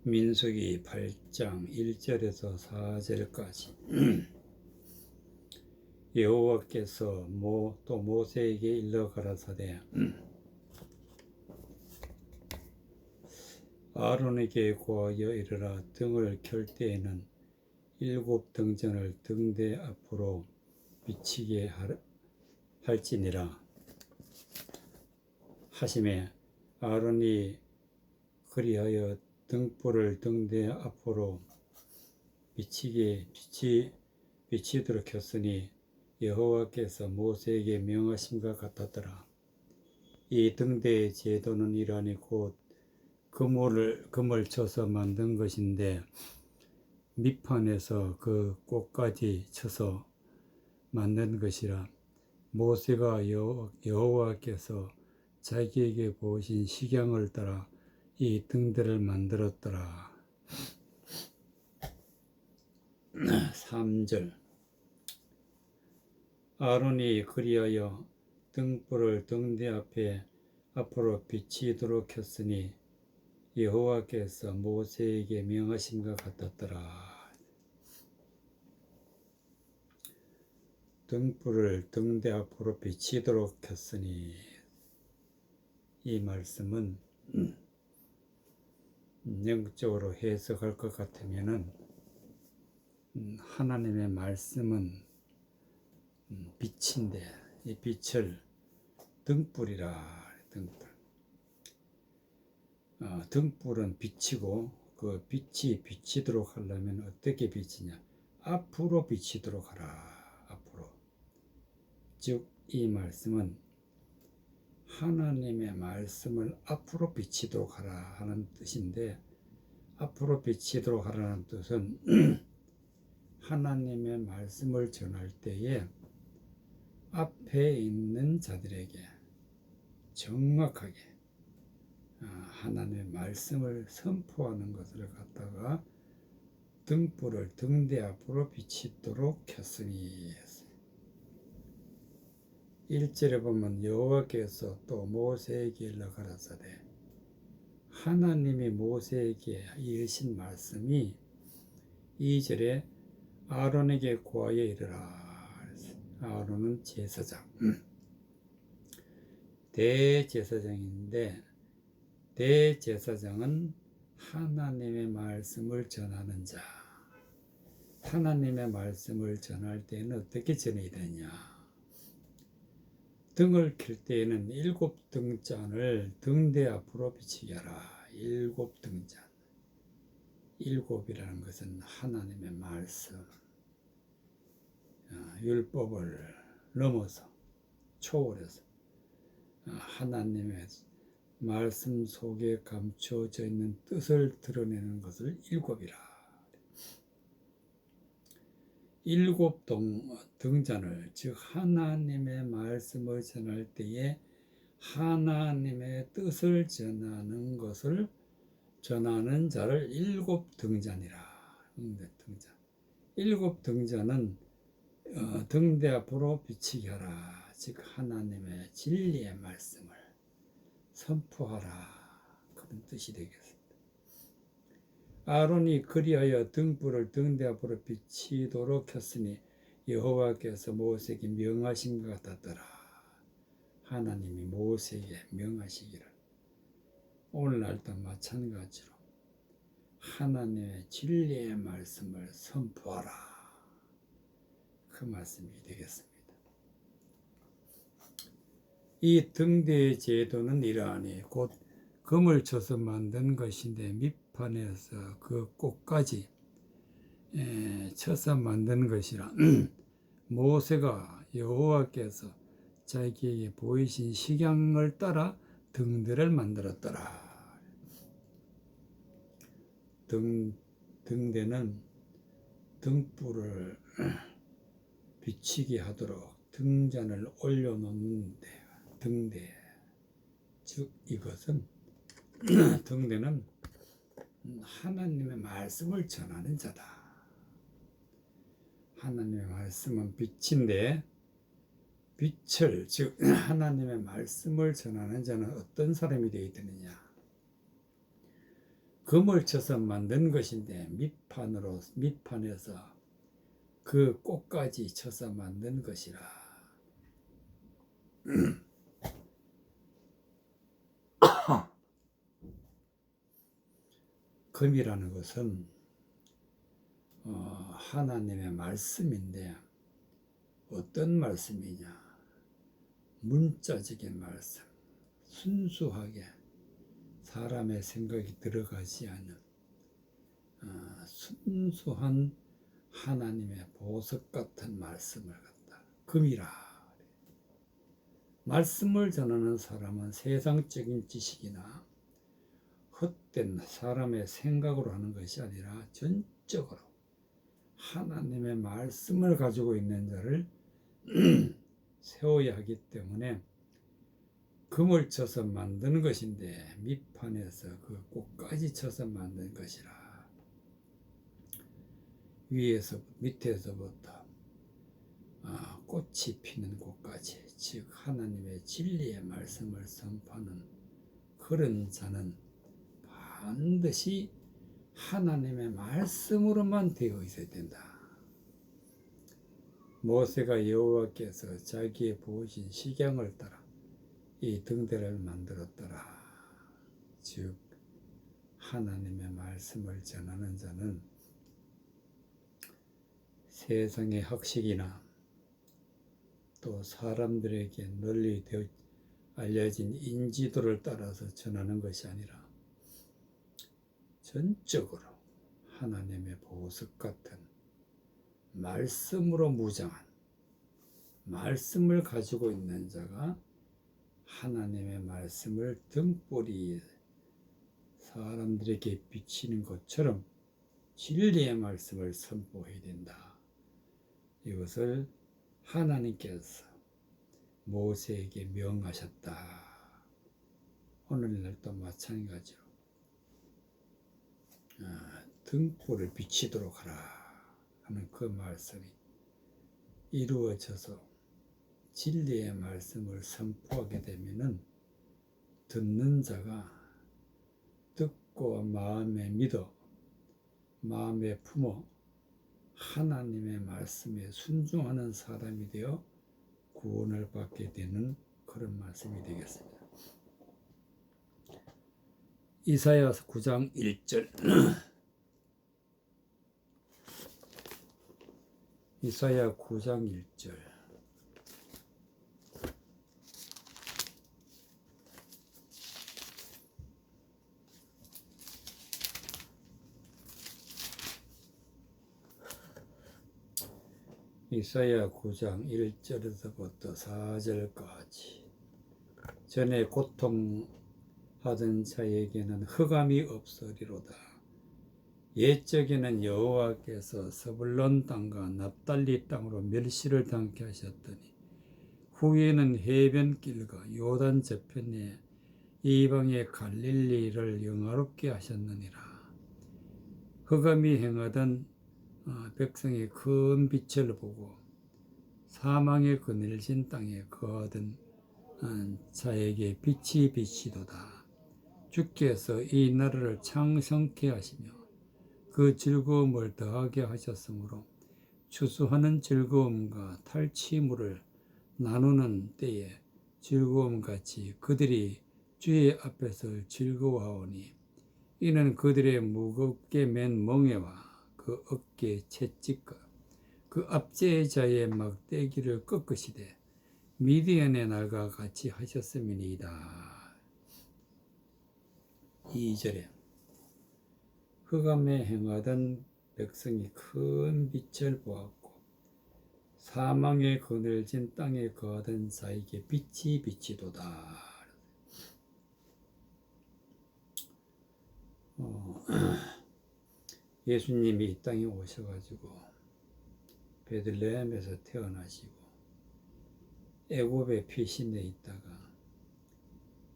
민수기 8장 1절에서 4절까지 여호와께서 또 모세에게 일러 가라사대 아론에게 고하여 이르라. 등을 켤 때에는 7 등잔을 등대 앞으로 비치게 할지니라 하시매 아론이 그리하여 등불을 등대 앞으로 비치도록 켰으니 여호와께서 모세에게 명하심과 같았더라. 이 등대의 제도는 이러하니 곧 금을 쳐서 만든 것인데 밑판에서 그 꼭까지 쳐서 만든 것이라. 모세가 여호와께서 자기에게 보이신 식양을 따라 이 등대를 만들었더라. 3절 아론이 그리하여 등불을 등대 앞으로 비치도록 켰으니 여호와께서 모세에게 명하심과 같았더라. 등불을 등대 앞으로 비치도록 켰으니, 이 말씀은 영적으로 해석할 것 같으면은 하나님의 말씀은 빛인데 이 빛을 등불이라. 등불은 비치고 그 빛이 비치도록 하려면 어떻게 비치냐? 앞으로 비치도록 하라. 앞으로. 즉 이 말씀은 하나님의 말씀을 앞으로 비치도록 하라 하는 뜻인데, 앞으로 비치도록 하라는 뜻은 하나님의 말씀을 전할 때에 앞에 있는 자들에게 정확하게 하나님의 말씀을 선포하는 것을 갖다가 등불을 등대 앞으로 비치도록 켰으니. 1절에 보면 여호와께서 또 모세에게 일러 가라사대, 하나님이 모세에게 이르신 말씀이 2절에 아론에게 고하여 이르라. 아론은 제사장, 대제사장인데 대제사장은 하나님의 말씀을 전하는 자. 하나님의 말씀을 전할 때는 어떻게 전해야 되냐? 등을 켤 때에는 7 등잔을 등대 앞으로 비치게 하라. 7 등잔. 7이라는 것은 하나님의 말씀, 율법을 넘어서 초월해서 하나님의 말씀 속에 감춰져 있는 뜻을 드러내는 것을 7이라. 7 등잔을, 즉 하나님의 말씀을 전할 때에 하나님의 뜻을 전하는 것을 전하는 자를 7 등잔이라. 7 등잔은 등대 앞으로 비치게 하라. 즉 하나님의 진리의 말씀을 선포하라. 그런 뜻이 되겠습니다. 아론이 그리하여 등불을 등대 앞으로 비치도록 켰으니 여호와께서 모세에게 명하신 것 같았더라. 하나님이 모세에게 명하시기를. 오늘날도 마찬가지로 하나님의 진리의 말씀을 선포하라. 그 말씀이 되겠습니다. 이 등대의 제도는 이러하니 곧 금을 쳐서 만든 것인데 밑판에서 그 꼭까지 쳐서 만든 것이라. 모세가 여호와께서 자기에게 보이신 식양을 따라 등대를 만들었더라. 등대는 등불을 비치게 하도록 등잔을 올려놓는 데, 등대. 즉 이것은 등대는 하나님의 말씀을 전하는 자다. 하나님의 말씀은 빛인데 빛을, 즉 하나님의 말씀을 전하는 자는 어떤 사람이 되어야 되느냐. 금을 쳐서 만든 것인데 밑판에서 그 꽃까지 쳐서 만든 것이라. 금이라는 것은 하나님의 말씀인데 어떤 말씀이냐. 문자적인 말씀, 순수하게 사람의 생각이 들어가지 않는 순수한 하나님의 보석 같은 말씀을 갖다 금이라. 말씀을 전하는 사람은 세상적인 지식이나 헛된 사람의 생각으로 하는 것이 아니라 전적으로 하나님의 말씀을 가지고 있는 자를 세워야 하기 때문에 금을 쳐서 만든 것인데 밑판에서 그 꽃까지 쳐서 만든 것이라. 위에서 밑에서부터 꽃이 피는 곳까지, 즉 하나님의 진리의 말씀을 선포하는 그런 자는 반드시 하나님의 말씀으로만 되어 있어야 된다. 모세가 여호와께서 자기의 보신 식양을 따라 이 등대를 만들었더라. 즉 하나님의 말씀을 전하는 자는 세상의 학식이나 또 사람들에게 널리 알려진 인지도를 따라서 전하는 것이 아니라 전적으로 하나님의 보석 같은 말씀으로 무장한 말씀을 가지고 있는 자가 하나님의 말씀을 등불이 사람들에게 비치는 것처럼 진리의 말씀을 선포해야 된다. 이것을 하나님께서 모세에게 명하셨다. 오늘날도 마찬가지로 등불을 비치도록 하라 하는 그 말씀이 이루어져서 진리의 말씀을 선포하게 되면은 듣는 자가 듣고 마음에 믿어 마음에 품어 하나님의 말씀에 순종하는 사람이 되어 구원을 받게 되는 그런 말씀이 되겠습니다. 이사야서 9장 1절 이사야 9장 1절 이사야 9장 1절에서부터 4절까지 전에 고통하던 자에게는 흑암이 없으리로다. 옛적에는 여호와께서 스불론 땅과 납달리 땅으로 멸시를 당케 하셨더니 후에는 해변길과 요단 저편에 이방의 갈릴리를 영화롭게 하셨느니라. 흑암이 행하던 백성이 큰 빛을 보고 사망의 그늘진 땅에 거하던 자에게 빛이 비치도다. 주께서 이 나라를 창성케 하시며 그 즐거움을 더하게 하셨으므로 추수하는 즐거움과 탈취물을 나누는 때에 즐거움같이 그들이 주의 앞에서 즐거워하오니 이는 그들의 무겁게 맨 멍에와 그 어깨 채찍과 그 압제의 자의 막대기를 꺾으시되 미디안의 날과 같이 하셨음이니이다. 2절에 흑암에 행하던 백성이 큰 빛을 보았고 사망의 그늘진 땅에 거하던 자에게 빛이 비치도다. 예수님이 이 땅에 오셔가지고 베들레헴에서 태어나시고 애굽의 피신에 있다가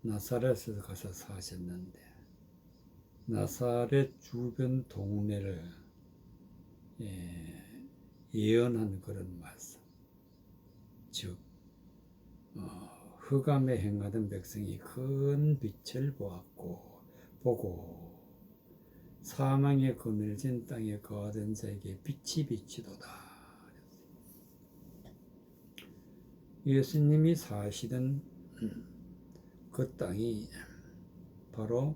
나사렛에 가서 사셨는데 나사렛 주변 동네를 예언한 그런 말씀, 즉 흑암에 행하던 백성이 큰 빛을 보고 사망에 그늘진 땅에 거하던 자에게 빛이 비치도다. 예수님이 사시던 그 땅이 바로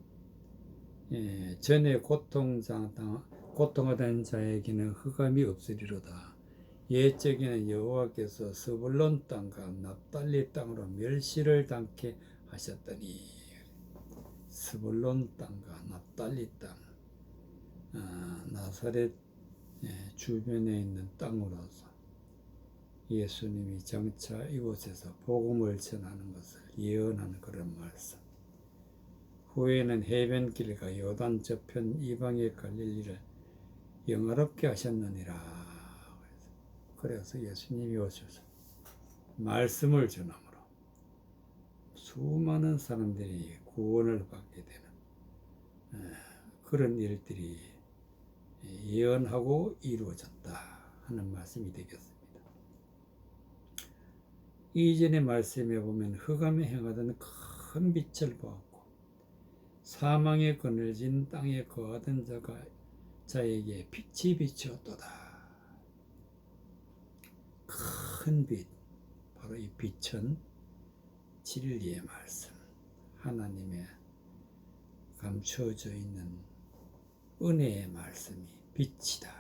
전에 고통하던 자에게는 흑암이 없으리로다. 옛적에는 여호와께서 스불론 땅과 납달리 땅으로 멸시를 당케 하셨더니, 스불론 땅과 납달리 땅, 나사렛 주변에 있는 땅으로서 예수님이 장차 이곳에서 복음을 전하는 것을 예언하는 그런 말씀. 후에는 해변길과 요단 저편 이방의 갈릴리를 영화롭게 하셨느니라. 그래서 예수님이 오셔서 말씀을 전함으로 수많은 사람들이 구원을 받게 되는 그런 일들이 예언하고 이루어졌다 하는 말씀이 되겠습니다. 이전의 말씀에 보면 흑암에 행하던 큰 빛을 보았고 사망에 그늘진 땅에 거하던 자에게 빛이 비추었도다. 큰 빛, 바로 이 빛은 진리의 말씀, 하나님의 감추어져 있는 은혜의 말씀이 빛이다.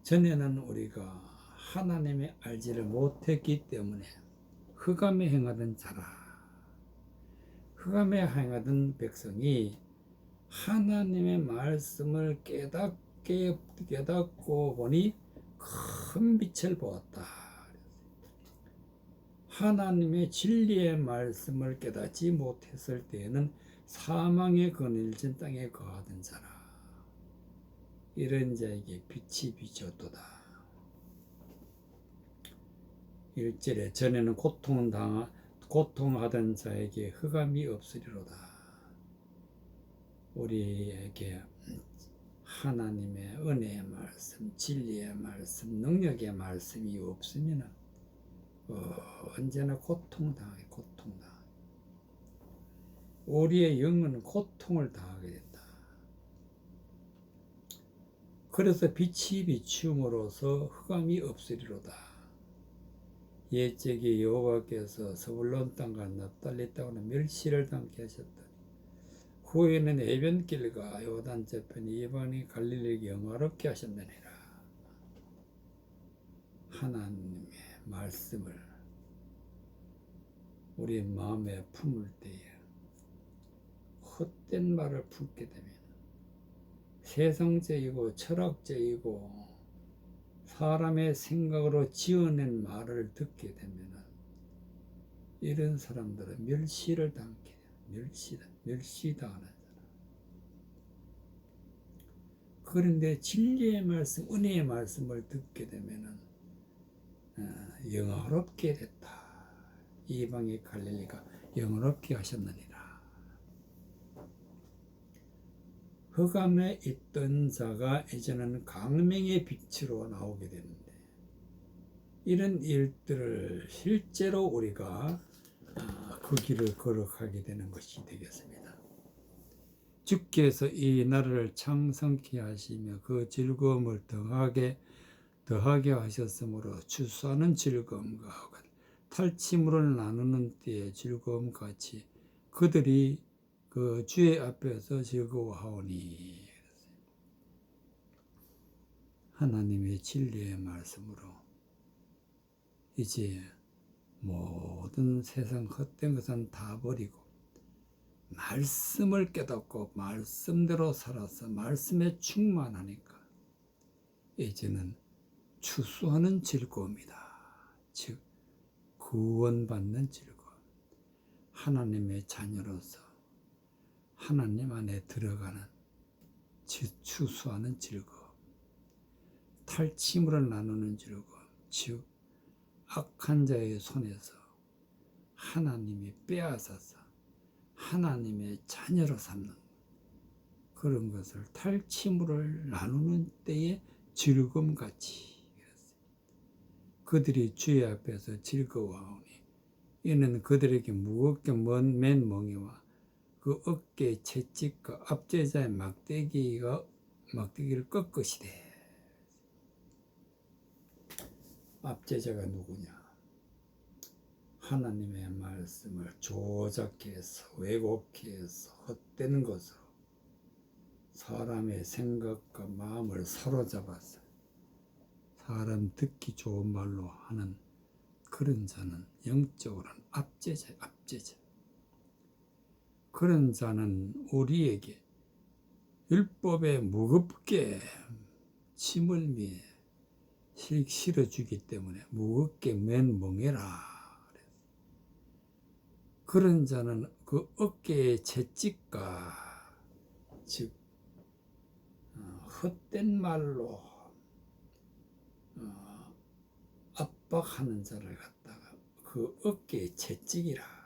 전에는 우리가 하나님의 알지를 못했기 때문에 흑암에 행하던 자라, 흑암에 행하던 백성이 하나님의 말씀을 깨닫고 보니 큰 빛을 보았다. 하나님의 진리의 말씀을 깨닫지 못했을 때에는 사망의 그늘진 땅에 거하던 자라, 이런 자에게 빛이 비쳤도다. 1절에 전에는 고통하던 자에게 흑암이 없으리로다. 우리에게 하나님의 은혜의 말씀, 진리의 말씀, 능력의 말씀이 없으면 언제나 고통당해. 우리의 영은 고통을 당하게 된다. 그래서 빛이 비춤으로써 흑암이 없으리로다. 옛적에 여호와께서 스불론 땅과 납달리 땅으로 멸시를 당케 하셨다. 후에는 해변길과 요단 저편 이방의 갈릴리를 영화롭게 하셨느니라. 하나님의 말씀을 우리 마음에 품을 때에 헛된 말을 품게 되면 세상적이고 철학적이고 사람의 생각으로 지어낸 말을 듣게 되면 이런 사람들은 멸시를 당하게 됩니다. 멸시당하는 사람. 그런데 진리의 말씀, 은혜의 말씀을 듣게 되면 영화롭게 됐다. 이방의 갈릴리가 영화롭게 하셨느니라. 흑암에 있던 자가 이제는 광명의 빛으로 나오게 되는데, 이런 일들을 실제로 우리가 그 길을 걸어가게 되는 것이 되겠습니다. 주께서 이 나라를 창성케 하시며 그 즐거움을 더하게 하셨으므로 추수하는 즐거움과 탈취물을 나누는 때의 즐거움 같이 그들이 그 주의 앞에서 즐거워하오니. 하나님의 진리의 말씀으로 이제 모든 세상 헛된 것은 다 버리고 말씀을 깨닫고 말씀대로 살아서 말씀에 충만하니까 이제는 추수하는 즐거움이다. 즉 구원받는 즐거움, 하나님의 자녀로서 하나님 안에 들어가는 추수하는 즐거움, 탈취물을 나누는 즐거움, 즉 악한 자의 손에서 하나님이 빼앗아서 하나님의 자녀로 삼는 그런 것을 탈취물을 나누는 때의 즐거움같이 그들이 주의 앞에서 즐거워하오니 이는 그들에게 무겁게 맨 멍에와 그 어깨의 채찍과 압제자의 막대기를 꺾으시되. 압제자가 누구냐? 하나님의 말씀을 조작해서 왜곡해서 헛된 것으로 사람의 생각과 마음을 사로잡아서 사람 듣기 좋은 말로 하는 그런 자는 영적으로는 압제자. 그런 자는 우리에게 율법에 무겁게 짐을 실어주기 때문에 무겁게 맨 멍에라. 그런 자는 그 어깨의 채찍과 즉 헛된 말로 압박하는 자를 갖다가 그 어깨의 채찍이라.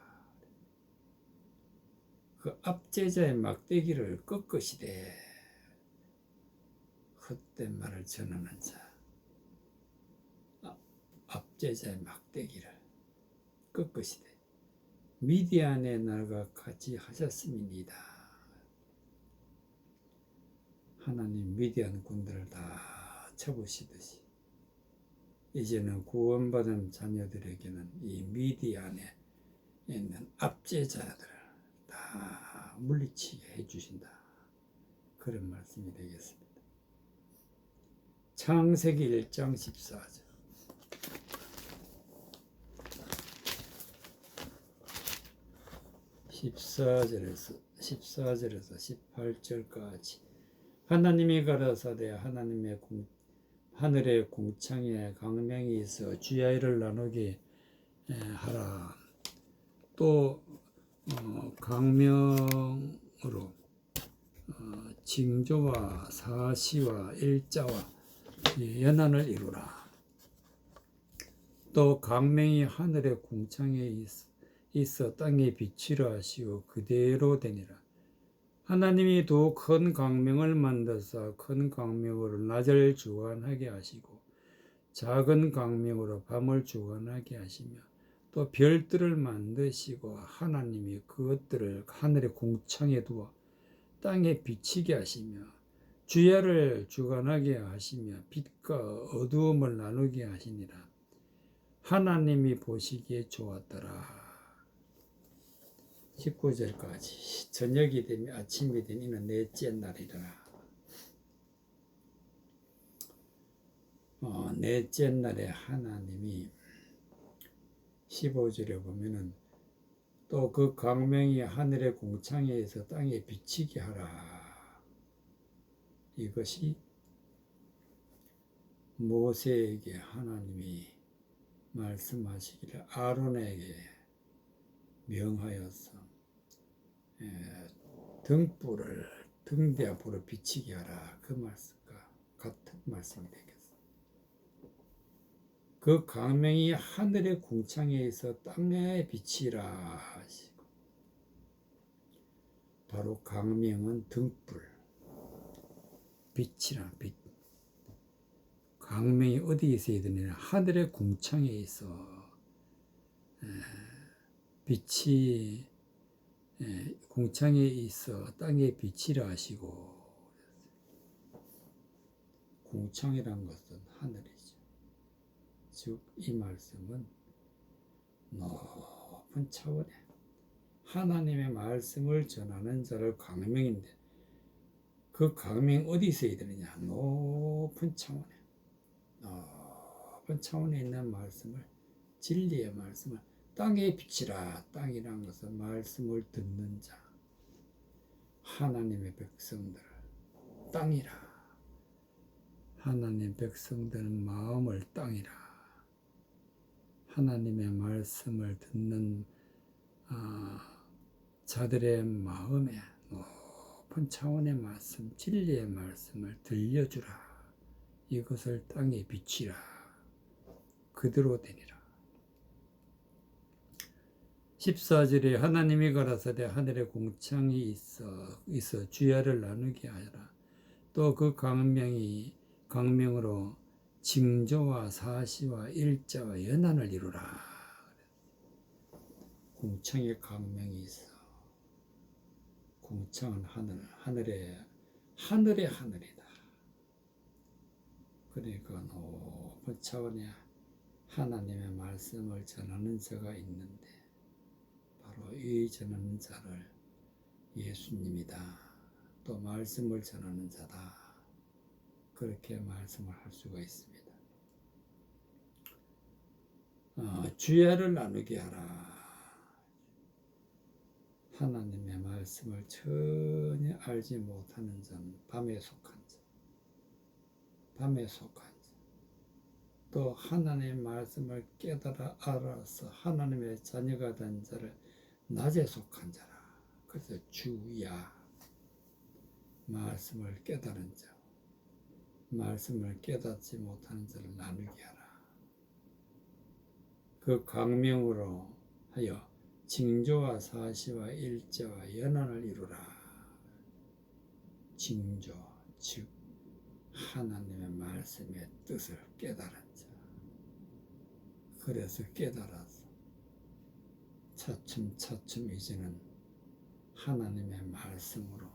그 압제자의 막대기를 꺾으시되. 헛된 말을 전하는 자, 압제자의 막대기를 꺾으시되 미디안의 날과 같이 하셨음이니이다. 하나님 미디안 군대를 다 쳐부시듯이 이제는 구원받은 자녀들에게는 이 미디안에 있는 압제자들을 다 물리치게 해주신다. 그런 말씀이 되겠습니다. 창세기 1장 14절. 14절에서 18절까지 하나님이 가라사대 하늘의 궁창에 강명이 있어 주야일을 나누게 하라. 또 강명으로 징조와 사시와 일자와 연한을 이루라. 또 강명이 하늘의 궁창에 있어 땅에 비치라 하시오 그대로 되니라. 하나님이 더 큰 강명을 만드사 큰 강명으로 낮을 주관하게 하시고 작은 강명으로 밤을 주관하게 하시며 또 별들을 만드시고 하나님이 그것들을 하늘의 궁창에 두어 땅에 비치게 하시며 주야를 주관하게 하시며 빛과 어두움을 나누게 하시니라. 하나님이 보시기에 좋았더라. 19절까지 저녁이 되면 아침이 되면 넷째 날이더라. 넷째 날에 하나님이 15절에 보면은 또 그 강명이 하늘의 궁창에서 땅에 비치게 하라. 이것이 모세에게 하나님이 말씀하시기를 아론에게 명하여서 등불을 등대 앞으로 비치게 하라. 그 말씀과 같은 말씀이 되겠습니다. 그 강명이 하늘의 궁창에서 땅에 비치라 하시고 바로 강명은 등불, 빛이라 빛. 강명이 어디에 있어야 되느냐? 하늘의 궁창에 있어 빛이 궁창에 있어 땅에 비치라 하시고. 궁창이란 것은 하늘이죠. 즉 이 말씀은 높은 차원에 하나님의 말씀을 전하는 자를 강명인데 그 강명 어디 있어야 되느냐? 높은 차원에 있는 말씀을, 진리의 말씀을 땅에 비치라. 땅이란 것은 말씀을 듣는 자, 하나님의 백성들, 땅이라. 하나님 백성들은 마음을 땅이라. 하나님의 말씀을 듣는 자들의 마음에 높은 차원의 말씀, 진리의 말씀을 들려주라. 이것을 땅에 비치라. 그대로 되니라. 14절에 하나님이 가라사대 하늘에 공창이 있어 주야를 나누게 하여라. 또 그 강명으로 징조와 사시와 일자와 연한을 이루라. 공창에 강명이 있어. 공창은 하늘의 하늘이다. 그러니까 높은 차원의 하나님의 말씀을 전하는 자가 있는데 바로 이 전하는 자를 예수님이다. 또 말씀을 전하는 자다. 그렇게 말씀을 할 수가 있습니다. 주야를 나누게 하라. 하나님의 말씀을 전혀 알지 못하는 자는 밤에 속한 자. 또 하나님의 말씀을 깨달아 알아서 하나님의 자녀가 된 자를 낮에 속한 자라. 그래서 주야, 말씀을 깨달은 자, 말씀을 깨닫지 못하는 자를 나누게 하라. 그 강명으로 하여 징조와 사시와 일자와 연한을 이루라. 징조, 즉 하나님의 말씀의 뜻을 깨달은 자. 그래서 깨달아서 차츰 이제는 하나님의 말씀으로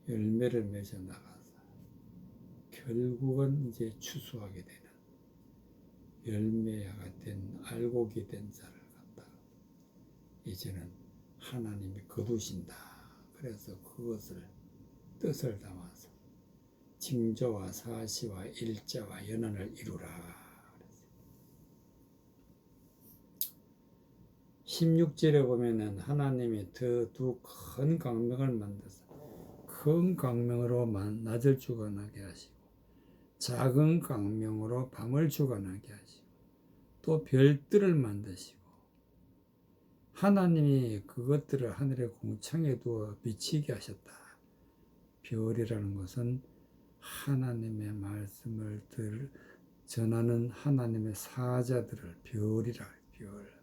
열매를 맺어 나가서 결국은 이제 추수하게 되는 열매가 된 알곡이 된 자를 갖다가 이제는 하나님이 거두신다. 그래서 그것을 뜻을 담아서 징조와 사시와 일자와 연한을 이루라. 16절에 보면은 하나님이 두 큰 강명을 만들어서 큰 강명으로 낮을 주관하게 하시고 작은 강명으로 밤을 주관하게 하시고 또 별들을 만드시고 하나님이 그것들을 하늘의 공창에 두어 비치게 하셨다. 별이라는 것은 하나님의 말씀을 전하는 하나님의 사자들을 별이라. 별.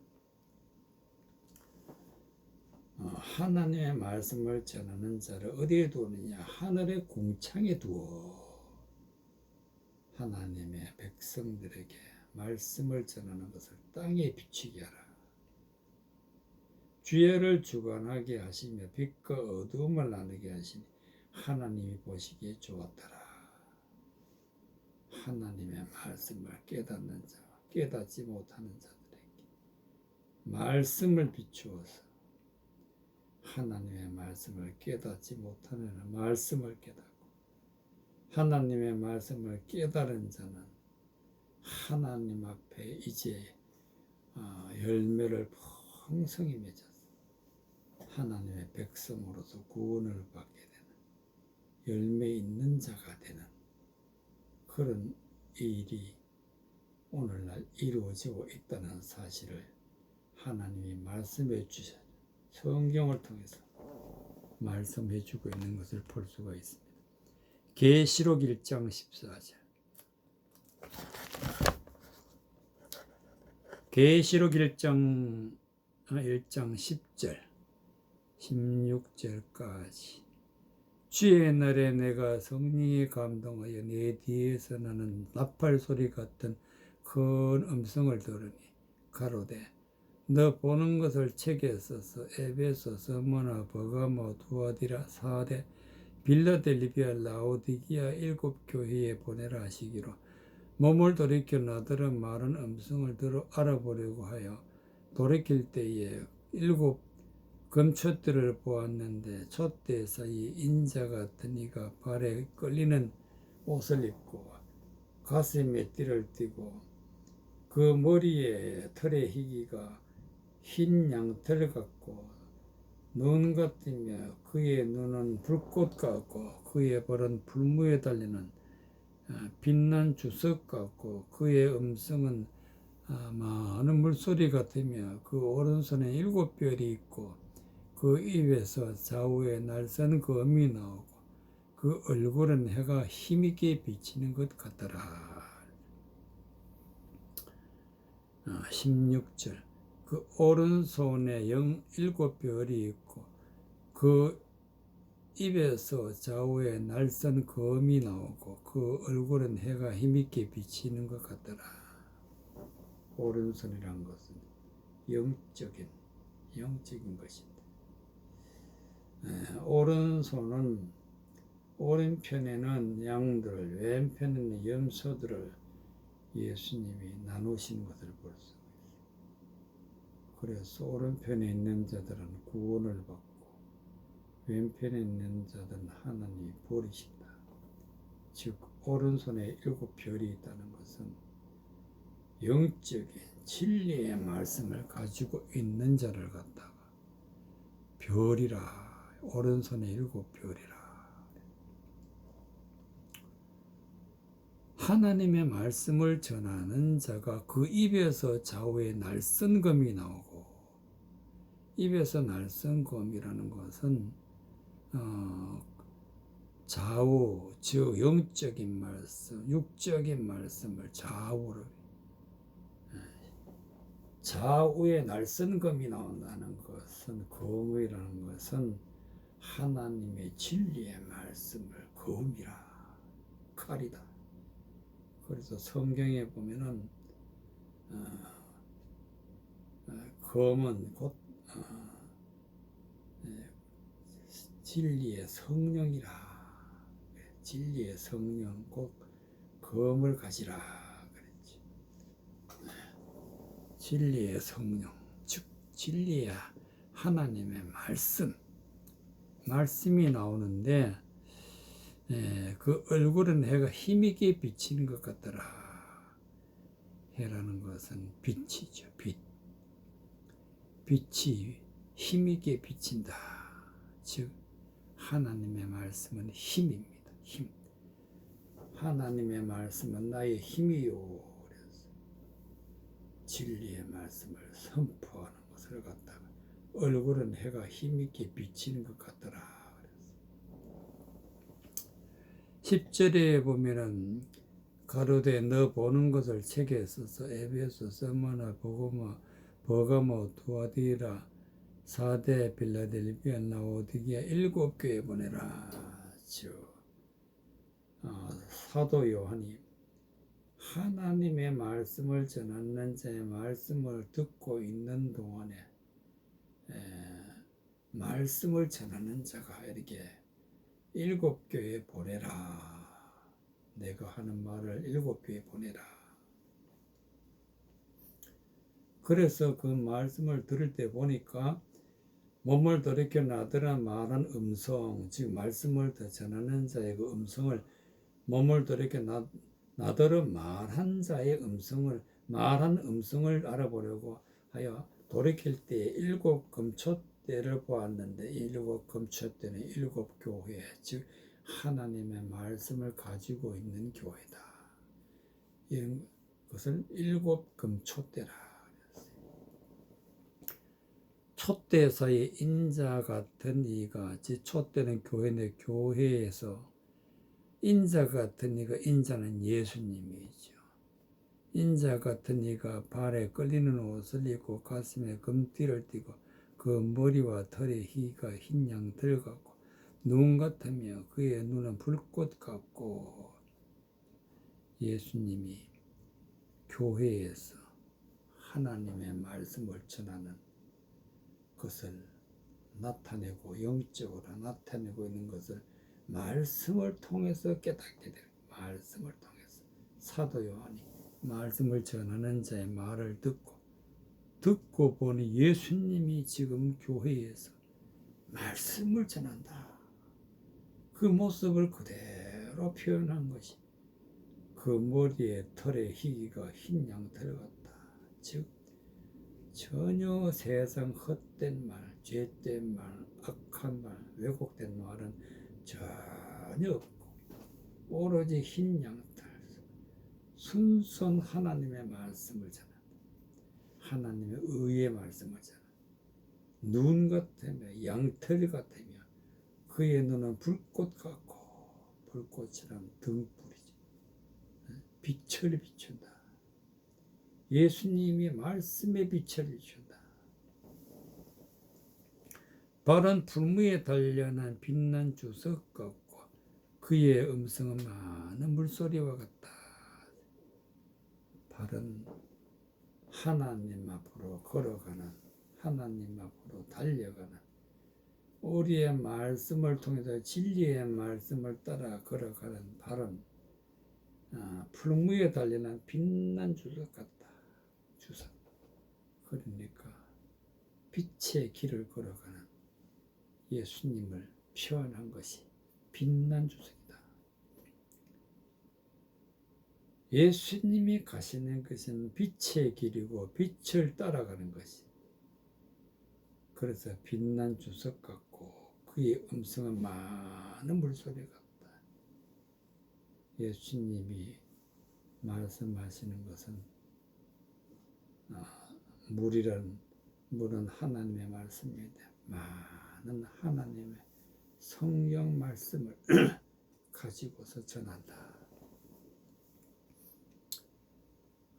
하나님의 말씀을 전하는 자를 어디에 두느냐? 하늘의 공창에 두어 하나님의 백성들에게 말씀을 전하는 것을 땅에 비추게 하라. 주야를 주관하게 하시며 빛과 어두움을 나누게 하시니 하나님이 보시기에 좋았더라. 하나님의 말씀을 깨닫는 자와 깨닫지 못하는 자들에게 말씀을 비추어서 하나님의 말씀을 깨닫지 못하는 말씀을 깨닫고 하나님의 말씀을 깨달은 자는 하나님 앞에 이제 열매를 풍성히 맺어서 하나님의 백성으로서 구원을 받게 되는 열매 있는 자가 되는 그런 일이 오늘날 이루어지고 있다는 사실을 하나님이 말씀해 주셔서 성경을 통해서 말씀해 주고 있는 것을 볼 수가 있습니다. 계시록 1장 14절. 계시록 1장 10절 16절까지 주의 날에 내가 성령에 감동하여 내 뒤에서 나는 나팔 소리 같은 큰 음성을 들으니 가로되 너 보는 것을 책에 써서 에베소, 스무나, 버가모, 두아디라, 사데, 빌라델비아, 라오디기아 7 교회에 보내라 하시기로 몸을 돌이켜 나더러 말은 음성을 들어 알아보려고 하여 돌이킬 때에 7 금촛대를 보았는데 촛대 사이 인자 같은 이가 발에 끌리는 옷을 입고 가슴에 띠를 띠고 그 머리에 털의 희기가 흰 양털 같고 눈 같으며 그의 눈은 불꽃 같고 그의 발은 불무에 달리는 빛난 주석 같고 그의 음성은 많은 물소리 같으며 그 오른손에 7 별이 있고 그 입에서 좌우에 날선 검이 나오고 그 얼굴은 해가 힘있게 비치는 것 같더라. 16절 그 오른손에 일곱 별이 있고 그 입에서 좌우에 날선 검이 나오고 그 얼굴은 해가 힘있게 비치는 것 같더라. 오른손이란 것은 영적인 것이다. 오른손은 오른편에는 양들, 왼편에는 염소들을 예수님이 나누신 것을 볼 수 있습니다. 그래서 오른편에 있는 자들은 구원을 받고 왼편에 있는 자들은 하나님이 버리신다. 즉 오른손에 일곱 별이 있다는 것은 영적인 진리의 말씀을 가지고 있는 자를 갖다가 별이라, 오른손에 일곱 별이라. 하나님의 말씀을 전하는 자가 그 입에서 좌우에 날선검이 나오고, 입에서 날선검이라는 것은 좌우, 즉 영적인 말씀, 육적인 말씀을 좌우에 날선검이 나온다는 것은, 검이라는 것은 하나님의 진리의 말씀을 검이라, 칼이다. 그래서 성경에 보면은 검은 곧 진리의 성령이라. 진리의 성령 곧 검을 가지라 그랬지. 진리의 성령, 즉 진리의 하나님의 말씀이 나오는데 그 얼굴은 해가 힘있게 비치는 것 같더라. 해라는 것은 빛이죠. 빛이 힘있게 비친다. 즉 하나님의 말씀은 힘입니다. 힘. 하나님의 말씀은 나의 힘이요. 그래서 진리의 말씀을 선포하는 것을 갖다가 얼굴은 해가 힘있게 비치는 것 같더라. 10절에 보면은 가로되 너 보는 것을 책에 써서 에베소, 스무나, 버가모, 투아디라, 사데, 빌라델비아, 라오디게아 일곱 교회 보내라. 사도 요한이 하나님의 말씀을 전하는 자의 말씀을 듣고 있는 동안에 말씀을 전하는 자가 이렇게 일곱 교회에 보내라. 내가 하는 말을 일곱 교회에 보내라. 그래서 그 말씀을 들을 때 보니까 몸을 돌이켜 나더라 말한 음성, 즉 말씀을 전하는 자의 그 음성을, 몸을 돌이켜 나더러 말한 자의 말한 음성을 알아보려고 하여 돌이킬 때 일곱 금초대를 보았는데, 일곱 금초대는 일곱 교회, 즉 하나님의 말씀을 가지고 있는 교회다. 이것을 일곱 금초대라. 촛대사의 인자 같은 이가, 즉 촛대는 교회인데 교회에서 인자 같은 이가, 인자는 예수님이죠. 인자 같은 이가 발에 끌리는 옷을 입고 가슴에 금띠를 띠고 그 머리와 털에 희가 흰 양털 같고 눈 같으며 그의 눈은 불꽃 같고. 예수님이 교회에서 하나님의 말씀을 전하는 것을 나타내고 영적으로 나타내고 있는 것을 말씀을 통해서 깨닫게 돼요. 말씀을 통해서 사도 요한이 말씀을 전하는 자의 말을 듣고 보니 예수님이 지금 교회에서 말씀을 전한다. 그 모습을 그대로 표현한 것이 그 머리에 털에 희기가 흰 양털 같다. 즉 전혀 세상 헛된 말, 죄된 말, 악한 말, 왜곡된 말은 전혀 없고 오로지 흰 양털, 순수한 하나님의 말씀을 전한다. 하나님의 의의 말씀을 전한다. 눈 같으며 양털 같으며 그의 눈은 불꽃 같고, 불꽃이란 등불이지. 빛을 비춘다. 예수님이 말씀의 빛을 비춘다. 바른 풀무에 단련한 빛난 주석 같고 그의 음성은 많은 물소리와 같다. 바른 하나님 앞으로 걸어가는, 하나님 앞으로 달려가는, 우리의 말씀을 통해서 진리의 말씀을 따라 걸어가는 바른 풀무에 달려난 빛난 주석 같다. 주석. 그러니까 빛의 길을 걸어가는 예수님을 표현한 것이 빛난 주석이다. 예수님이 가시는 것은 빛의 길이고 빛을 따라가는 것이. 그래서 빛난 주석 같고 그의 음성은 많은 물소리 같다. 예수님이 말씀하시는 것은 물은 하나님의 말씀입니다. 많은 하나님의 성경 말씀을 가지고서 전한다.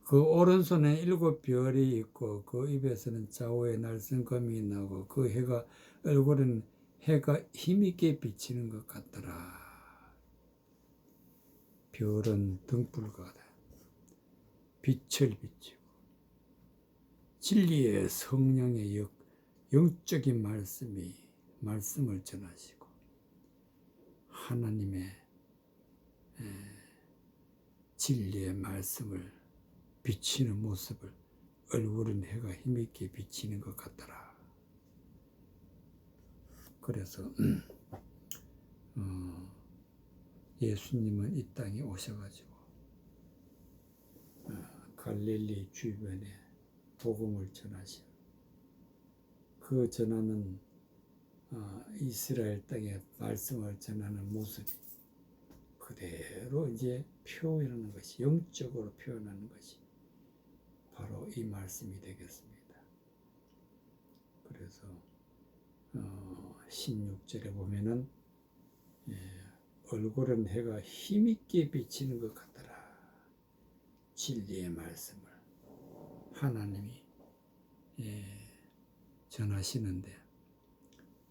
그 오른손에 7 별이 있고 그 입에서는 좌우에 날성검이 나고 그 해가 얼굴은 해가 힘있게 비치는 것 같더라. 별은 등불과 빛을 비치고 진리의 성령의 영적인 말씀을 전하시고 하나님의 진리의 말씀을 비치는 모습을 얼굴은 해가 힘있게 비치는 것 같더라. 그래서 예수님은 이 땅에 오셔가지고 갈릴리 주변에 복음을 전하시고 그 전하는 이스라엘 땅에 말씀을 전하는 모습이 그대로 이제 표현하는 것이, 영적으로 표현하는 것이 바로 이 말씀이 되겠습니다. 그래서 16절에 보면은 얼굴은 해가 힘있게 비치는 것 같더라. 진리의 말씀을 하나님이 전하시는데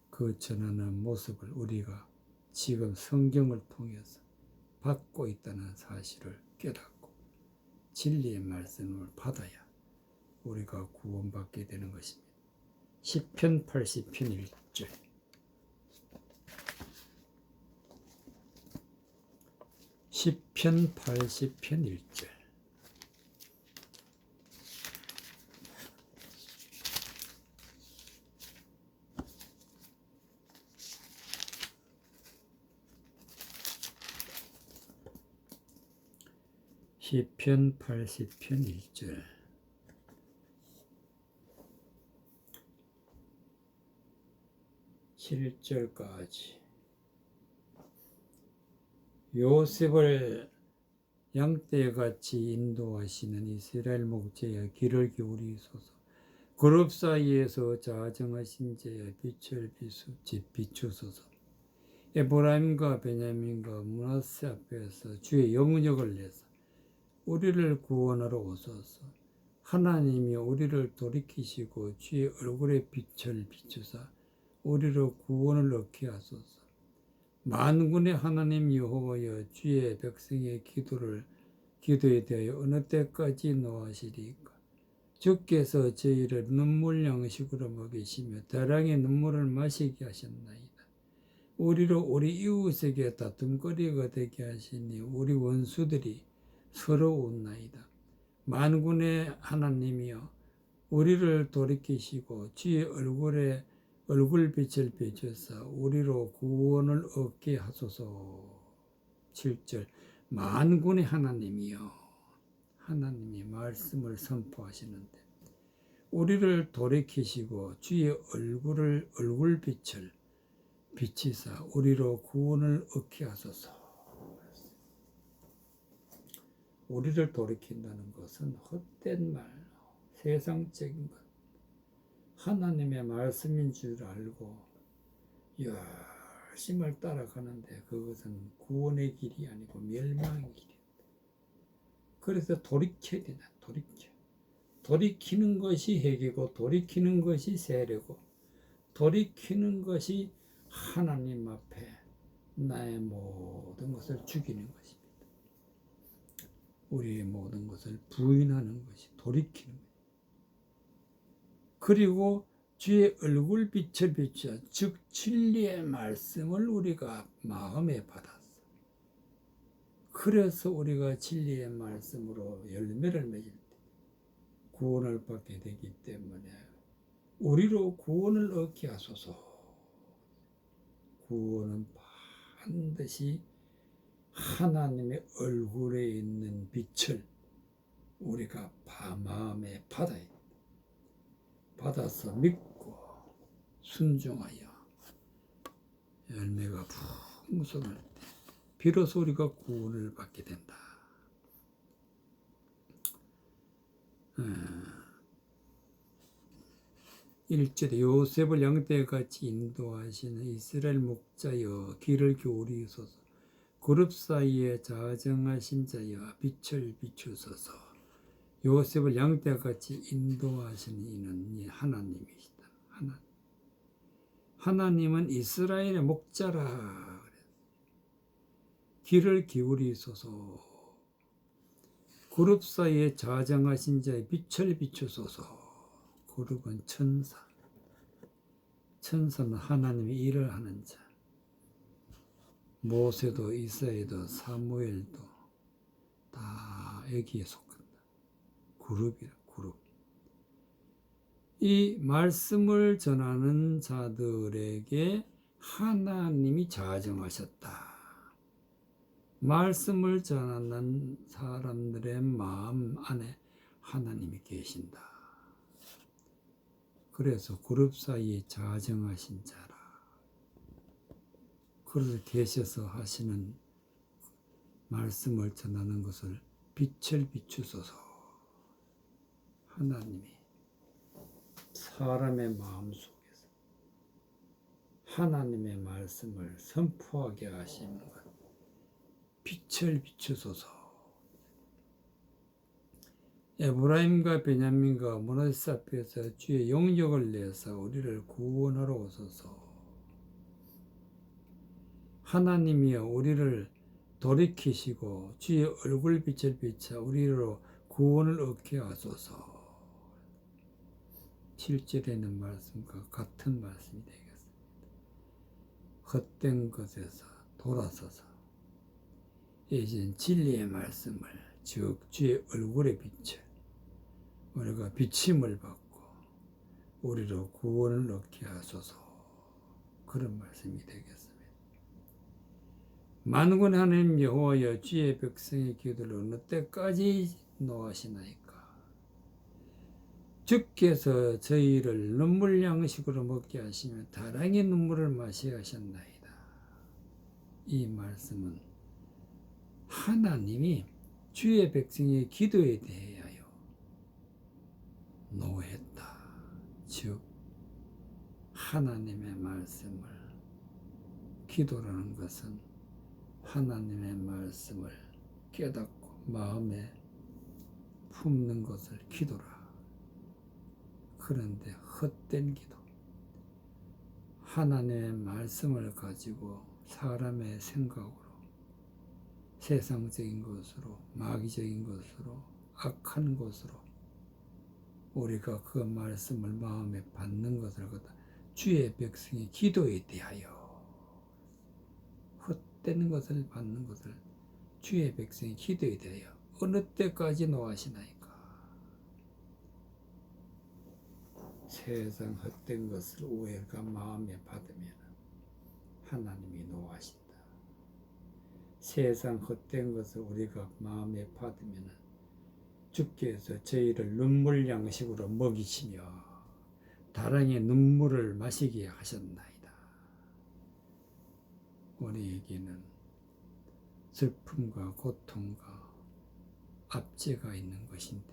그 전하는 모습을 우리가 지금 성경을 통해서 받고 있다는 사실을 깨닫고 진리의 말씀을 받아야 우리가 구원받게 되는 것입니다. 시편 80편 1절. 시편 80편 1절. 시편 80편 1절. (7절까지) 요셉을 양떼같이 인도하시는 이스라엘 목자여 귀를 기울이소서. 그룹 사이에서 자정하신 자여 빛을 비추소서. 에브라임과 베냐민과 므낫세 앞에서 주의 영역을 내서 우리를 구원하러 오소서. 하나님이 우리를 돌이키시고 주의 얼굴에 빛을 비추사 우리로 구원을 얻게 하소서. 만군의 하나님 여호와여, 주의 백성의 기도에 대하여 어느 때까지 노하시리까? 주께서 저희를 눈물 양식으로 먹이시며 대량의 눈물을 마시게 하셨나이다. 우리로 우리 이웃에게 다툼거리가 되게 하시니 우리 원수들이 서로 웃나이다. 만군의 하나님이여, 우리를 돌이키시고 주의 얼굴빛을 비추사 우리로 구원을 얻게 하소서. 7절. 만군의 하나님이여, 하나님이 말씀을 선포하시는데 우리를 돌이키시고 주의 얼굴빛을 비치사 우리로 구원을 얻게 하소서. 우리를 돌이킨다는 것은 헛된 말, 세상적인 것, 하나님의 말씀인 줄 알고 열심을 따라가는데 그것은 구원의 길이 아니고 멸망의 길이다. 그래서 돌이켜야 된다. 돌이키는 것이 핵이고 돌이키는 것이 세례고 돌이키는 것이 하나님 앞에 나의 모든 것을 죽이는 것입니다. 우리의 모든 것을 부인하는 것이 돌이키는 것입니다. 그리고 주의 얼굴 빛을 비추어 즉 진리의 말씀을 우리가 마음에 받았어. 그래서 우리가 진리의 말씀으로 열매를 맺을 때 구원을 받게 되기 때문에 우리로 구원을 얻게 하소서. 구원은 반드시 하나님의 얼굴에 있는 빛을 우리가 마음에 받아서 믿고 순종하여 열매가 풍성할 때 비로소 우리가 구원을 받게 된다. 1절에 요셉을 양떼같이 인도하시는 이스라엘 목자여 길을 기울이소서. 그룹 사이에 자정하신 자여 빛을 비추소서. 요셉을 양떼같이 인도하시는 이는 하나님이시다. 하나님은 이스라엘의 목자라. 길을 기울이소서. 그룹 사이에 자정하신 자의 빛을 비추소서. 그룹은 천사. 천사는 하나님의 일을 하는 자. 모세도 이사야도 사무엘도 다 여기에 속한다. 그룹이라, 그룹. 이 말씀을 전하는 자들에게 하나님이 자정하셨다. 말씀을 전하는 사람들의 마음 안에 하나님이 계신다. 그래서 그룹 사이에 자정하신 자라. 그래서 계셔서 하시는 말씀을 전하는 것을 빛을 비추소서. 하나님이 사람의 마음속에서 하나님의 말씀을 선포하게 하시는 것. 빛을 비추소서. 에브라임과 베냐민과 므낫세 앞에서 주의 영역을 내서 우리를 구원하러 오소서. 하나님이여 우리를 돌이키시고 주의 얼굴 빛을 비춰 우리로 구원을 얻게 하소서. 7절에 있는 말씀과 같은 말씀이 되겠습니다. 헛된 것에서 돌아서서 이제 진리의 말씀을 즉 주의 얼굴의 빛을 우리가 비침을 받고 우리로 구원을 얻게 하소서. 그런 말씀이 되겠습니다. 만군의 하나님 여호와여 주의 백성의 기도를 어느 때까지 노하시나이까. 주께서 저희를 눈물 양식으로 먹게 하시며 다랑의 눈물을 마시게 하셨나이다. 이 말씀은 하나님이 주의 백성의 기도에 대하여 노했다. 즉 하나님의 말씀을, 기도라는 것은 하나님의 말씀을 깨닫고 마음에 품는 것을 기도라. 그런데 헛된 기도, 하나님의 말씀을 가지고 사람의 생각으로, 세상적인 것으로, 마귀적인 것으로, 악한 것으로 우리가 그 말씀을 마음에 받는 것을 갖다 주의 백성의 기도에 대하여 헛된 것을 받는 것을 주의 백성의 기도에 대하여 어느 때까지 노하시나이까. 세상 헛된 것을 우리가 마음에 받으면 하나님이 노하신다. 세상 헛된 것을 우리가 마음에 받으면 주께서 저희를 눈물 양식으로 먹이시며 다랑의 눈물을 마시게 하셨나이다. 우리에게는 슬픔과 고통과 압제가 있는 것인데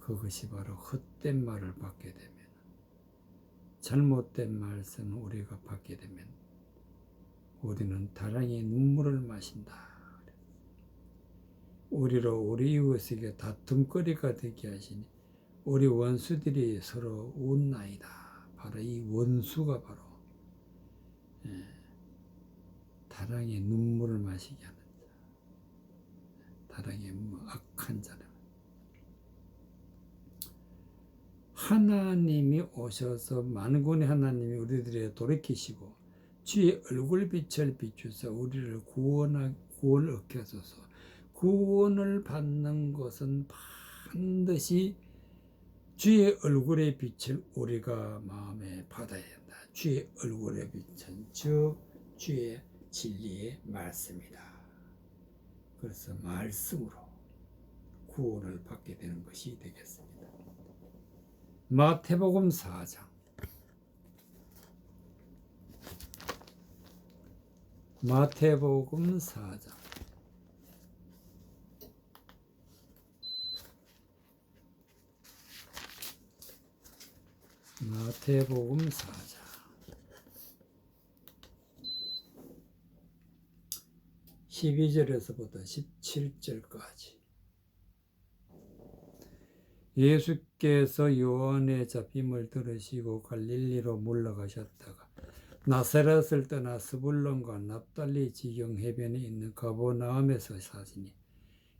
그것이 바로 헛된 말을 받게 되면, 잘못된 말씀을 우리가 받게 되면 우리는 다랑의 눈물을 마신다. 우리로 우리 이웃에게 다툼거리가 되게 하시니 우리 원수들이 서로 웃나이다. 바로 이 원수가 바로 다랑의 눈물을 마시게 하는 자, 다랑의 악한 자라. 하나님이 오셔서 만군의 하나님이 우리들에게 돌이키시고 주의 얼굴빛을 비추사 우리를 구원을 얻게 하소서. 구원을 받는 것은 반드시 주의 얼굴의 빛을 우리가 마음에 받아야 한다. 주의 얼굴의 빛은 즉 주의 진리의 말씀이다. 그래서 말씀으로 구원을 받게 되는 것이 되겠습니다. 마태복음 4장 마태복음 4장 마태복음 4장 12절에서부터 17절까지 예수께서 요한의 잡힘을 들으시고 갈릴리로 물러가셨다가 나사렛을 떠나 스불론과 납달리 지경 해변에 있는 가버나움에서 사시니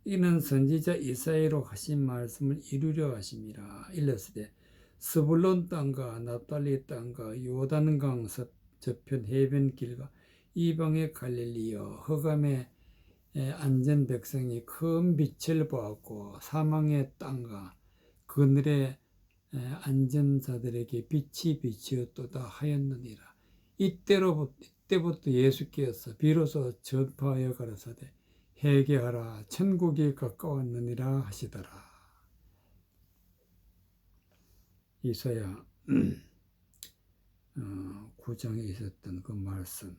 이는 선지자 이사야로 하신 말씀을 이루려 하심이라. 일렀으되 스불론 땅과 납달리 땅과 요단강 저편 해변길과 이방의 갈릴리여 흑암에 앉은 백성이 큰 빛을 보았고 사망의 땅과 그늘에 앉은 자들에게 빛이 비치었도다 하였느니라. 이때부터 예수께서 비로소 전파하여 가라사대 회개하라 천국이 가까웠느니라 하시더라. 이사야 9장에 있었던 그 말씀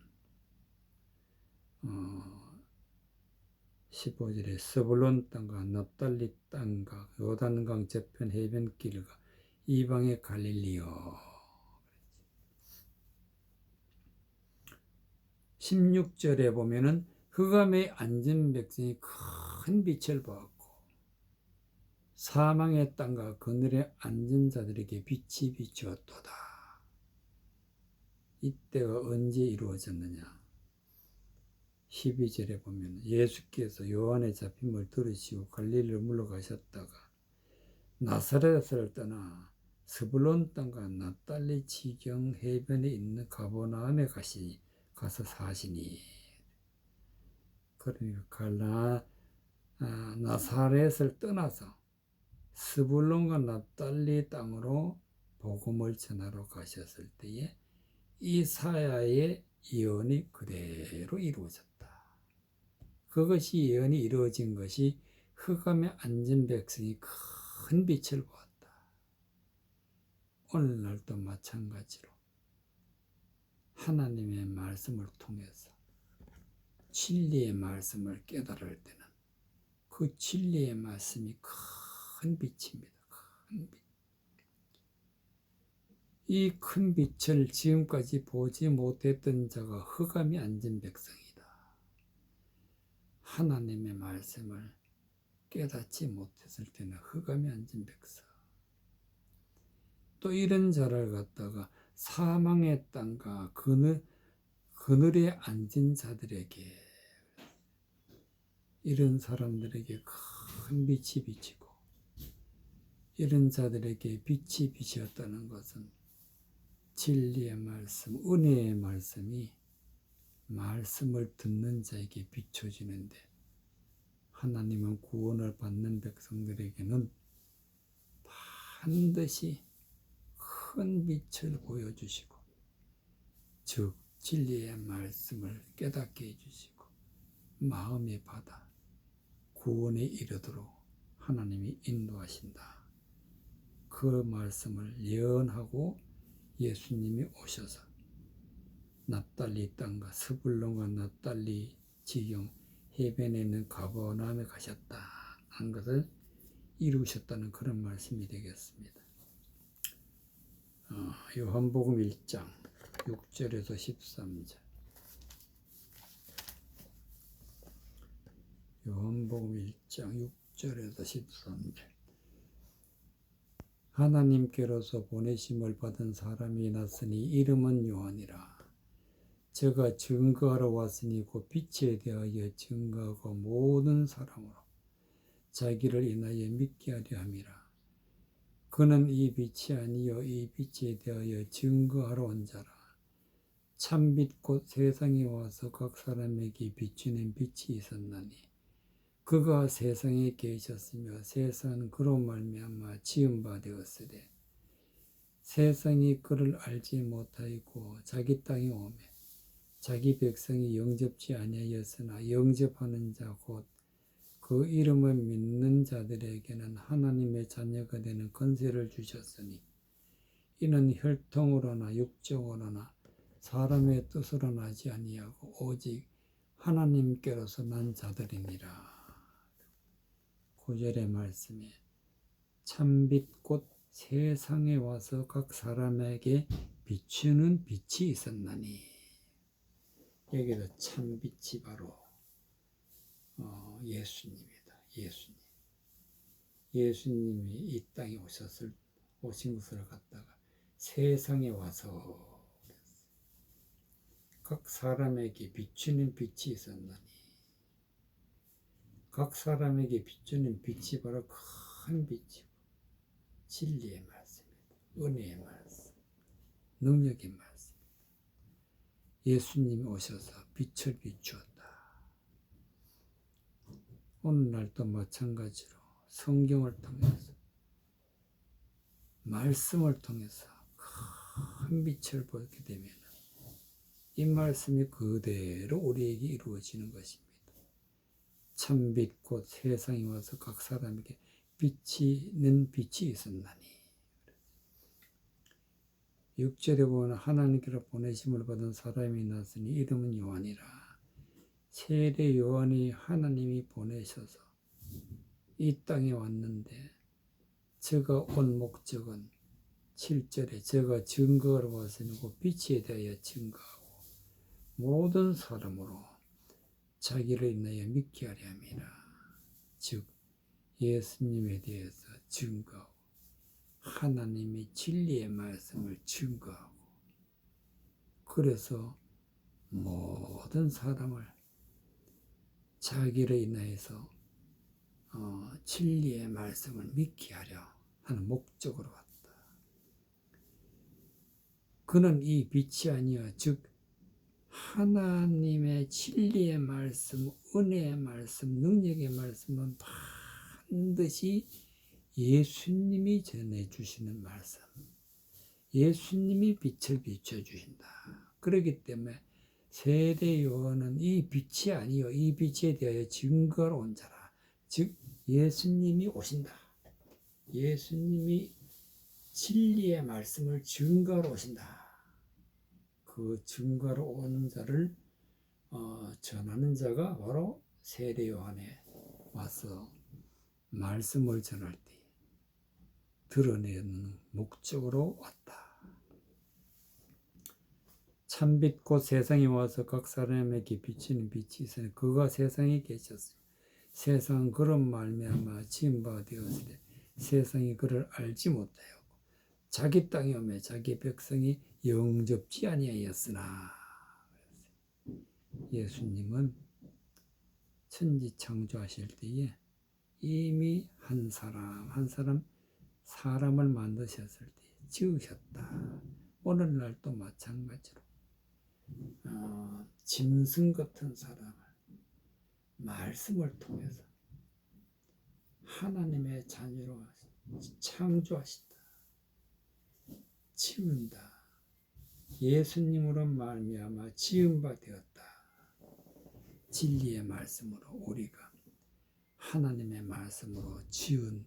15절에 스불론 땅과 납달리 땅과 요단강 저편 해변길과 이방의 갈릴리요. 16절에 보면은 흑암에 앉은 백성이 큰 빛을 보았고 사망의 땅과 그늘에 앉은 자들에게 빛이 비추었도다. 이때가 언제 이루어졌느냐? 12절에 보면 예수께서 요한의 잡힘을 들으시고 갈릴리로 물러가셨다가 나사렛을 떠나 스불론 땅과 납달리 지경 해변에 있는 가버나움에 가서 사시니. 그러니까 나사렛을 떠나서 스불론과 납달리 땅으로 복음을 전하러 가셨을 때에 이사야의 예언이 그대로 이루어졌다. 그것이 예언이 이루어진 것이 흑암에 앉은 백성이 큰 빛을 보았다. 오늘날도 마찬가지로 하나님의 말씀을 통해서 진리의 말씀을 깨달을 때는 그 진리의 말씀이 큰 빛입니다. 큰 빛. 이 큰 빛을 지금까지 보지 못했던 자가 흑암에 앉은 백성이다. 하나님의 말씀을 깨닫지 못했을 때는 흑암에 앉은 백성. 또 이런 자를 갖다가 사망의 땅과 그늘에 앉은 자들에게 이런 사람들에게 큰 빛이 비치고 이런 자들에게 빛이 비치었다는 것은 진리의 말씀, 은혜의 말씀이 말씀을 듣는 자에게 비춰지는데 하나님은 구원을 받는 백성들에게는 반드시 큰 빛을 보여주시고 즉 진리의 말씀을 깨닫게 해주시고 마음에 받아 구원에 이르도록 하나님이 인도하신다. 그 말씀을 예언하고 예수님이 오셔서 납달리 땅과 스불론과 납달리 지경 해변에 있는 가버나움에 가셨다 한 것을 이루셨다는 그런 말씀이 되겠습니다. 요한복음 1장 6절에서 13절 요한복음 1장 6절에서 13절 하나님께로서 보내심을 받은 사람이 났으니 이름은 요한이라. 저가 증거하러 왔으니 곧 빛에 대하여 증거하고 모든 사람으로 자기를 인하여 믿게 하려 함이라. 그는 이 빛이 아니요 이 빛에 대하여 증거하러 온 자라. 참빛 곧 세상에 와서 각 사람에게 비추는 빛이 있었나니 그가 세상에 계셨으며 세상은 그로 말미암아 지은 바 되었으되 세상이 그를 알지 못하였고 자기 땅에 오매 자기 백성이 영접지 아니하였으나 영접하는 자 곧 그 이름을 믿는 자들에게는 하나님의 자녀가 되는 권세를 주셨으니 이는 혈통으로나 육정으로나 사람의 뜻으로 나지 아니하고 오직 하나님께로서 난 자들이니라. 9절의 말씀에 참빛 곧 세상에 와서 각 사람에게 비추는 빛이 있었나니 여기서 참빛이 바로 예수님이다. 예수님이 이 땅에 오신 것을 갖다가 세상에 와서 각 사람에게 비추는 빛이 있었나니 각 사람에게 비추는 빛이 바로 큰 빛이고 진리의 말씀입니다. 은혜의 말씀, 능력의 말씀. 예수님이 오셔서 빛을 비추었다. 오늘날도 마찬가지로 성경을 통해서 말씀을 통해서 큰 빛을 보게 되면 이 말씀이 그대로 우리에게 이루어지는 것입니다. 참빛 곧 세상에 와서 각 사람에게 비치는 빛이 있었나니 6절에 보면 하나님께로 보내심을 받은 사람이 났으니 이름은 요한이라. 세례 요한이 하나님이 보내셔서 이 땅에 왔는데 저가 온 목적은 7절에 저가 증거하러 왔으니 그 빛에 대하여 증거하고 모든 사람으로 자기를 인하여 믿게 하려 함이라. 즉 예수님에 대해서 증거하고 하나님의 진리의 말씀을 증거하고 그래서 모든 사람을 자기를 인하여서 진리의 말씀을 믿게 하려 하는 목적으로 왔다. 그는 이 빛이 아니여 즉 하나님의 진리의 말씀, 은혜의 말씀, 능력의 말씀은 반드시 예수님이 전해주시는 말씀, 예수님이 빛을 비춰주신다. 그렇기 때문에 세례 요한은 이 빛이 아니요 이 빛에 대하여 증거로 온 자라. 즉 예수님이 오신다. 예수님이 진리의 말씀을 증거로 오신다. 그 증거로 온 자를 전하는 자가 바로 세례 요한에 와서 말씀을 전할 때 드러내는 목적으로 왔다. 참빛 곧 세상에 와서 각 사람에게 비치는 빛이 있으니 그가 세상에 계셨으며 세상은 그런 말미암아 지은 바 되었으되 세상이 그를 알지 못하였고 자기 땅에 오매 자기 백성이 영접지 아니하였으나 예수님은 천지 창조하실 때에 이미 한 사람 사람을 만드셨을 때 지으셨다. 오늘날도 마찬가지로 짐승 같은 사람을 말씀을 통해서 하나님의 자녀로 창조하신다. 지은다. 예수님으로 말미암아 지은 바 되었다. 진리의 말씀으로 우리가 하나님의 말씀으로 지은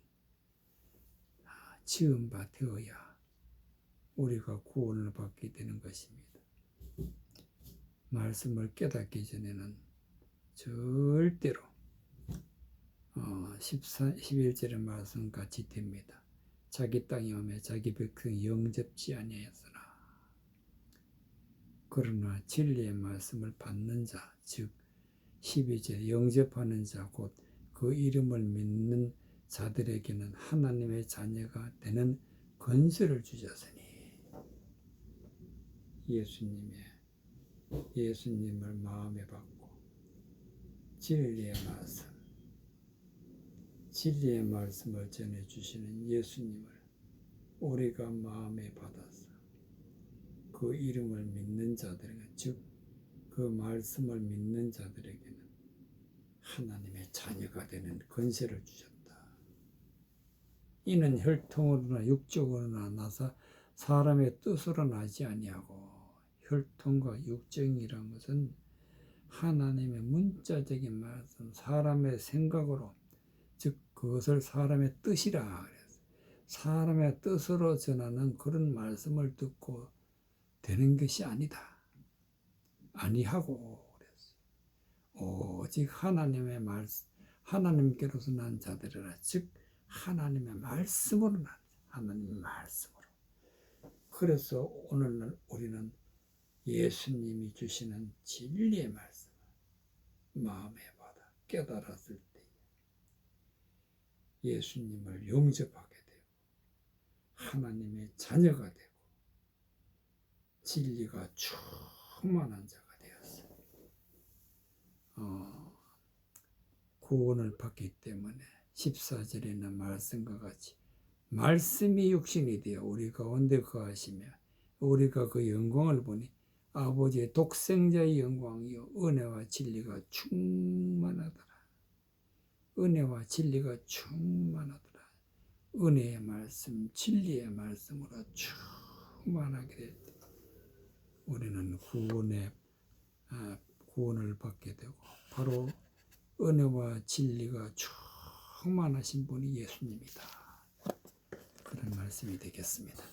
바 되어야 우리가 구원을 받게 되는 것입니다. 말씀을 깨닫기 전에는 절대로 11절의 말씀 같이 됩니다. 자기 땅에 오매 자기 백성이 영접지 아니하였으나 그러나 진리의 말씀을 받는 자, 즉 12절 영접하는 자 곧 그 이름을 믿는 자들에게는 하나님의 자녀가 되는 권세를 주셨으니 예수님을 마음에 받고 진리의 말씀을 전해주시는 예수님을 우리가 마음에 받아서 그 이름을 믿는 자들에게, 즉 그 말씀을 믿는 자들에게는 하나님의 자녀가 되는 권세를 주셨다. 이는 혈통으로나 육적으로나 나서 사람의 뜻으로 나지 아니하고, 혈통과 육정이란 것은 하나님의 문자적인 말씀, 사람의 생각으로, 즉 그것을 사람의 뜻이라 그랬어요. 사람의 뜻으로 전하는 그런 말씀을 듣고 되는 것이 아니하고 그랬어요. 오직 하나님의 말씀, 하나님께로서 난 자들이라, 즉 하나님의 말씀으로 난 하나님의 말씀으로. 그래서 오늘날 우리는 예수님이 주시는 진리의 말씀을 마음에 받아 깨달았을 때 예수님을 영접하게 되고 하나님의 자녀가 되고 진리가 충만한 자가 되었어요. 구원을 받기 때문에 14절에 있는 말씀과 같이 말씀이 육신이 되어 우리 가운데 거하시며 우리가 그 영광을 보니 아버지의 독생자의 영광이요 은혜와 진리가 충만하더라. 은혜와 진리가 충만하더라. 은혜의 말씀, 진리의 말씀으로 충만하게 될 때 우리는 구원을 받게 되고, 바로 은혜와 진리가 충만하신 분이 예수님이다. 그런 말씀이 되겠습니다.